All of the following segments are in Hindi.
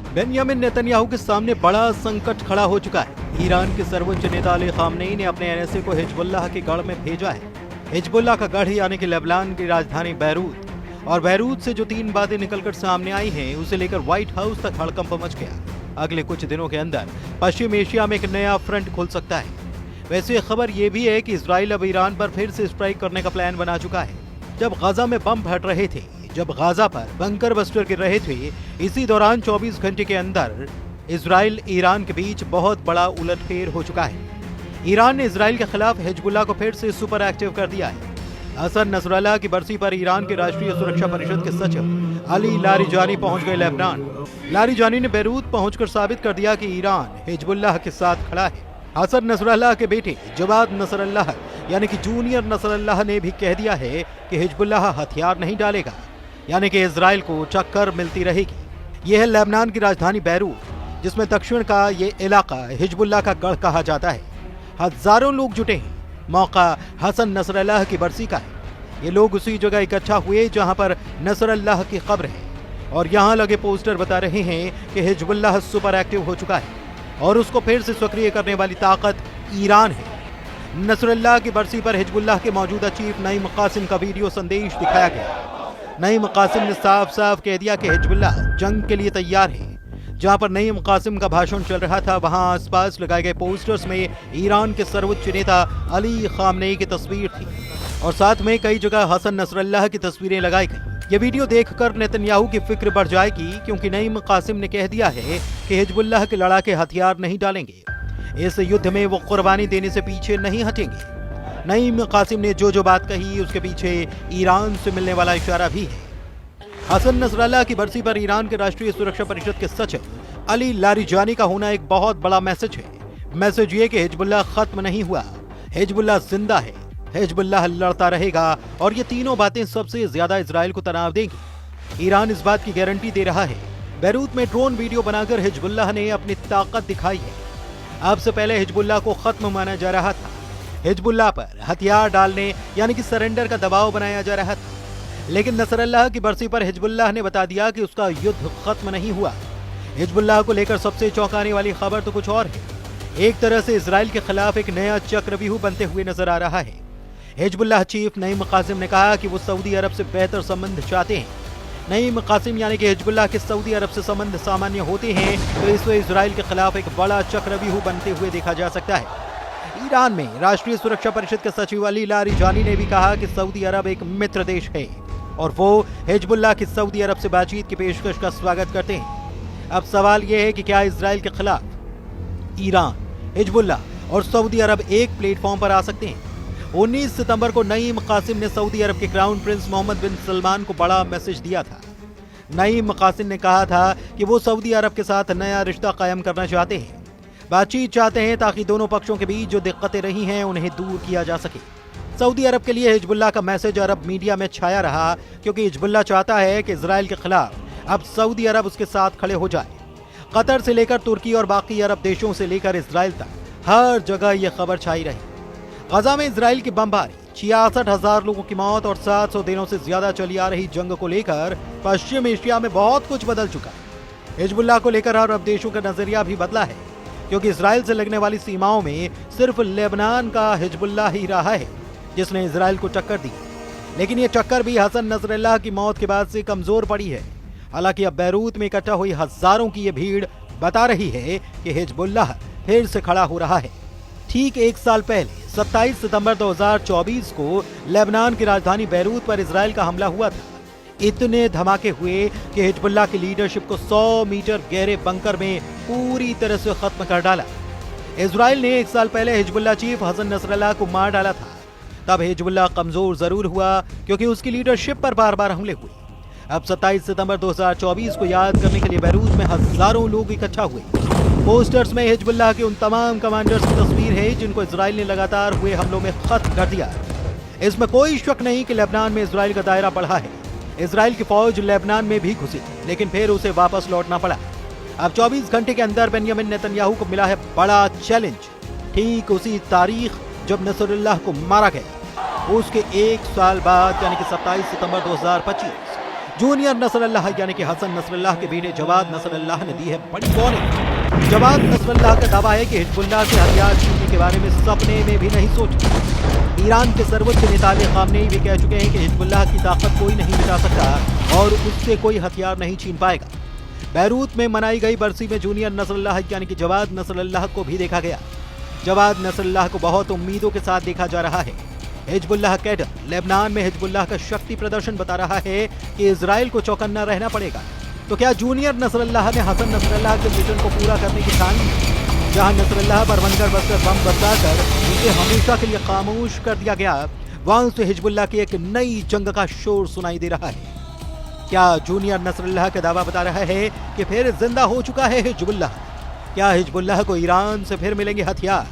बेंयामिन नेतन्याहू के सामने बड़ा संकट खड़ा हो चुका है। ईरान के सर्वोच्च नेता अली खामनेई ने अपने एनएसए को हिजबुल्लाह के गढ़ में भेजा है। हिजबुल्लाह का गढ़ यानी कि लेबनान की राजधानी बैरूत, और बैरूत से जो 3 बातें निकलकर सामने आई हैं उसे लेकर व्हाइट हाउस तक हड़कंप मच गया। अगले कुछ दिनों के अंदर पश्चिम एशिया में एक नया फ्रंट खुल सकता है। वैसे खबर ये भी है कि इजराइल अब ईरान पर फिर से स्ट्राइक करने का प्लान बना चुका है। जब गाजा में बम फट रहे थे, जब गाजा पर बंकर बस्टर गिर रहे थे, इसी दौरान 24 घंटे के अंदर इजराइल ईरान के बीच बहुत बड़ा उलटफेर हो चुका है। ईरान ने इजराइल के खिलाफ हिजबुल्लाह को फिर से सुपर एक्टिव कर दिया है। हसन नसरल्लाह की बरसी पर ईरान के राष्ट्रीय सुरक्षा परिषद के सचिव अली लारिजानी पहुंच गए लेबनान। लारिजानी ने बैरूत पहुंचकर साबित कर दिया कि ईरान हिजबुल्लाह के साथ खड़ा है। हसन नसरल्लाह के बेटे जवाद नसरल्लाह यानी कि जूनियर नसरल्लाह ने भी कह दिया है कि हिजबुल्लाह हथियार नहीं डालेगा, यानी कि इजराइल को टक्कर मिलती रहेगी। यह है लेबनान की राजधानी बैरूत, जिसमें दक्षिण का ये इलाका हिजबुल्लाह का गढ़ कहा जाता है। हजारों लोग जुटे हैं। मौका हसन नसरल्लाह की बरसी का है। ये लोग उसी जगह इकट्ठा हुए जहां पर नसरल्लाह की कब्र है, और यहां लगे पोस्टर बता रहे हैं कि हिजबुल्लाह सुपर एक्टिव हो चुका है और उसको फिर से सक्रिय करने वाली ताकत ईरान है। नसरल्लाह की बरसी पर हिजबुल्लाह के मौजूदा चीफ नईम कासिम का वीडियो संदेश दिखाया गया। नईम कासिम ने साफ साफ कह दिया कि हिजबुल्लाह जंग के लिए तैयार है। जहां पर नईम कासिम का भाषण चल रहा था, वहां आसपास लगाए गए पोस्टर्स में ईरान के सर्वोच्च नेता अली खामनेई की तस्वीर थी, और साथ में कई जगह हसन नसरल्लाह की तस्वीरें लगाई गई। ये वीडियो देखकर नेतन्याहू की फिक्र बढ़ जाएगी, क्योंकि नईम कासिम ने कह दिया है कि हिजबुल्लाह के लड़ाके हथियार नहीं डालेंगे। इस युद्ध में वो कुर्बानी देने से पीछे नहीं हटेंगे। नईम कासिम ने जो बात कही उसके पीछे ईरान से मिलने वाला इशारा भी है। हसन नसरल्लाह की बरसी पर ईरान के राष्ट्रीय सुरक्षा परिषद के सचिव अली लारिजानी का होना एक बहुत बड़ा मैसेज है। मैसेज ये कि हिजबुल्लाह खत्म नहीं हुआ, हिजबुल्लाह जिंदा है, हिजबुल्लाह लड़ता रहेगा, और ये तीनों बातें सबसे ज्यादा इजराइल को तनाव देंगी। ईरान इस बात की गारंटी दे रहा है। बैरूत में ड्रोन वीडियो बनाकर हिजबुल्लाह ने अपनी ताकत दिखाई है। अब से पहले हिजबुल्लाह को खत्म माना जा रहा था। हिजबुल्लाह पर हथियार डालने यानी कि सरेंडर का दबाव बनाया जा रहा था, लेकिन नसरल्लाह की बरसी पर हिजबुल्लाह ने बता दिया कि उसका युद्ध खत्म नहीं हुआ। हिजबुल्लाह को लेकर सबसे चौंकाने वाली खबर तो कुछ और है। एक तरह से इजराइल के खिलाफ एक नया चक्रव्यूह बनते हुए नजर आ रहा है। हिजबुल्लाह चीफ नईम कासिम ने कहा कि वो सऊदी अरब से बेहतर संबंध चाहते हैं। नईम कासिम यानी कि हिजबुल्लाह के सऊदी अरब से संबंध सामान्य होते हैं, तो इससे इजराइल के खिलाफ एक बड़ा चक्रव्यूह बनते हुए देखा जा सकता है। ईरान में राष्ट्रीय सुरक्षा परिषद के सचिव अली लारिजानी ने भी कहा कि सऊदी अरब एक मित्र देश है, और वो हिजबुल्लाह की सऊदी अरब से बातचीत की पेशकश का स्वागत करते हैं। अब सवाल यह है कि क्या इजराइल के खिलाफ ईरान, हिजबुल्लाह और सऊदी अरब एक प्लेटफॉर्म पर आ सकते हैं? 19 सितंबर को नईम कासिम ने सऊदी अरब के क्राउन प्रिंस मोहम्मद बिन सलमान को बड़ा मैसेज दिया था। नईम कासिम ने कहा था कि वो सऊदी अरब के साथ नया रिश्ता कायम करना चाहते हैं, बातचीत चाहते हैं, ताकि दोनों पक्षों के बीच जो दिक्कतें रही हैं उन्हें दूर किया जा सके। सऊदी अरब के लिए हिजबुल्लाह का मैसेज अरब मीडिया में छाया रहा, क्योंकि हिजबुल्लाह चाहता है कि इजराइल के खिलाफ अब सऊदी अरब उसके साथ खड़े हो जाए। कतर से लेकर तुर्की और बाकी अरब देशों से लेकर इजराइल तक हर जगह यह खबर छाई रही। गजा में इजराइल की बमबारी, 66,000 लोगों की मौत और 700 दिनों से ज्यादा चली आ रही जंग को लेकर पश्चिम एशिया में बहुत कुछ बदल चुका है। हिजबुल्लाह को लेकर अरब देशों का नजरिया भी बदला है, क्योंकि इजराइल से लगने वाली सीमाओं में सिर्फ लेबनान का हिजबुल्लाह ही रहा है जिसने इजराइल को टक्कर दी। लेकिन ये टक्कर भी हसन नसरल्लाह की मौत के बाद से कमजोर पड़ी है। हालांकि अब बैरूत में इकट्ठा हुई हजारों की ये भीड़ बता रही है कि हिजबुल्लाह फिर से खड़ा हो रहा है। ठीक एक साल पहले 27 सितंबर 2024 को लेबनान की राजधानी बैरूत पर इजराइल का हमला हुआ था। इतने धमाके हुए कि हिजबुल्लाह की लीडरशिप को 100 मीटर गहरे बंकर में पूरी तरह से खत्म कर डाला। इजराइल ने एक साल पहले हिजबुल्लाह चीफ हसन नसरल्लाह को मार डाला था। तब हिजबुल्लाह कमजोर जरूर हुआ, क्योंकि उसकी लीडरशिप पर बार बार हमले हुए। अब 27 सितंबर 2024 को याद करने के लिए बैरूत में हजारों लोग इकट्ठा हुए। पोस्टर्स में हिजबुल्लाह के उन तमाम कमांडर्स की तस्वीर है जिनको इजराइल ने लगातार हुए हमलों में खत्म कर दिया। इसमें कोई शक नहीं कि लेबनान में इजराइल का दायरा बढ़ा है। इजराइल की फौज लेबनान में भी घुसी, लेकिन फिर उसे वापस लौटना पड़ा। अब 24 घंटे के अंदर बेंयामिन नेतन्याहू को मिला है बड़ा चैलेंज। ठीक उसी तारीख जब नसरुल्लाह को मारा गया, उसके एक साल बाद यानी कि 27 सितंबर 2025 जूनियर नसरल्लाह यानी कि हसन नसरल्लाह के बेटे जवाद नसरल्लाह ने दी है बड़ी वार्निंग। जवाद नसरल्लाह का दावा है कि हिजबुल्लाह से हथियार छीनने के बारे में सपने में भी नहीं सोचा। ईरान के सर्वोच्च नेता अली खामनेई भी कह चुके हैं कि हिजबुल्लाह की ताकत कोई नहीं मिटा सकता और उससे कोई हथियार नहीं छीन पाएगा। बैरूत में मनाई गई बरसी में जूनियर नसरल्लाह यानी कि जवाद नसरल्लाह को भी देखा गया। जवाद नसरल्लाह को बहुत उम्मीदों के साथ देखा जा रहा है। हिजबुल्लाह कैडर लेबनान में हिजबुल्लाह का शक्ति प्रदर्शन बता रहा है कि इजराइल को चौकन्ना रहना पड़ेगा। तो क्या जूनियर नसरल्लाह ने हसन नसरल्लाह के मिशन को पूरा करने की ठान ली? जहां नसरल्लाह पर बंकर बस्तर बम बरसाकर उसे हमेशा के लिए खामोश कर दिया गया, वहां से हिजबुल्लाह की एक नई जंग का शोर सुनाई दे रहा है। क्या जूनियर नसरल्लाह का दावा बता रहा है कि फिर जिंदा हो चुका है हिजबुल्लाह? क्या हिजबुल्लाह को ईरान से फिर मिलेंगे हथियार?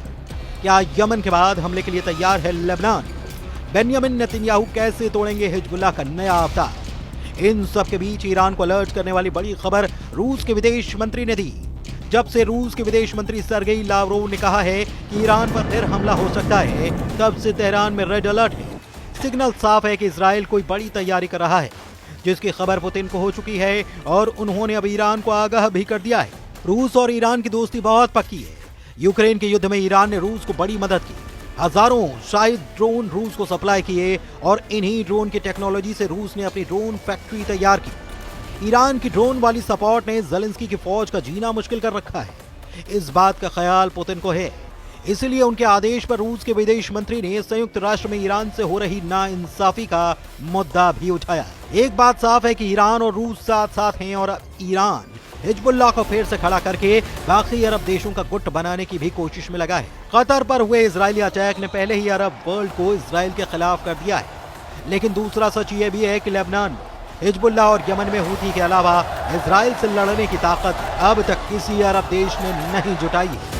क्या यमन के बाद हमले के लिए तैयार है लेबनान? बेंयामिन नेतन्याहू कैसे तोड़ेंगे हिजबुल्लाह का नया अवतार? इन सब के बीच ईरान को अलर्ट करने वाली बड़ी खबर रूस के विदेश मंत्री ने दी। जब से रूस के विदेश मंत्री सर्गेई लावरोव ने कहा है कि ईरान पर फिर हमला हो सकता है, तब से तेहरान में रेड अलर्ट है। सिग्नल साफ है कि इजराइल कोई बड़ी तैयारी कर रहा है, जिसकी खबर पुतिन को हो चुकी है और उन्होंने अब ईरान को आगाह भी कर दिया है। रूस और ईरान की दोस्ती बहुत पक्की है। यूक्रेन के युद्ध में ईरान ने रूस को बड़ी मदद की। हजारों शायद ड्रोन रूस को सप्लाई किए और इन्हीं ड्रोन की टेक्नोलॉजी से रूस ने अपनी ड्रोन फैक्ट्री तैयार की। ईरान की ड्रोन वाली सपोर्ट ने ज़ेलेंस्की की फौज का जीना मुश्किल कर रखा है। इस बात का ख्याल पुतिन को है, इसलिए उनके आदेश पर रूस के विदेश मंत्री ने संयुक्त राष्ट्र में ईरान से हो रही नाइंसाफी का मुद्दा भी उठाया। एक बात साफ है कि ईरान और रूस साथ साथ हैं और ईरान हिजबुल्लाह को फिर से खड़ा करके बाकी अरब देशों का गुट बनाने की भी कोशिश में लगा है। कतर पर हुए इजरायली अटैक ने पहले ही अरब वर्ल्ड को इजराइल के खिलाफ कर दिया है। लेकिन दूसरा सच ये भी है कि लेबनान में हिजबुल्लाह और यमन में हूथी के अलावा इजराइल से लड़ने की ताकत अब तक किसी अरब देश ने नहीं जुटाई है।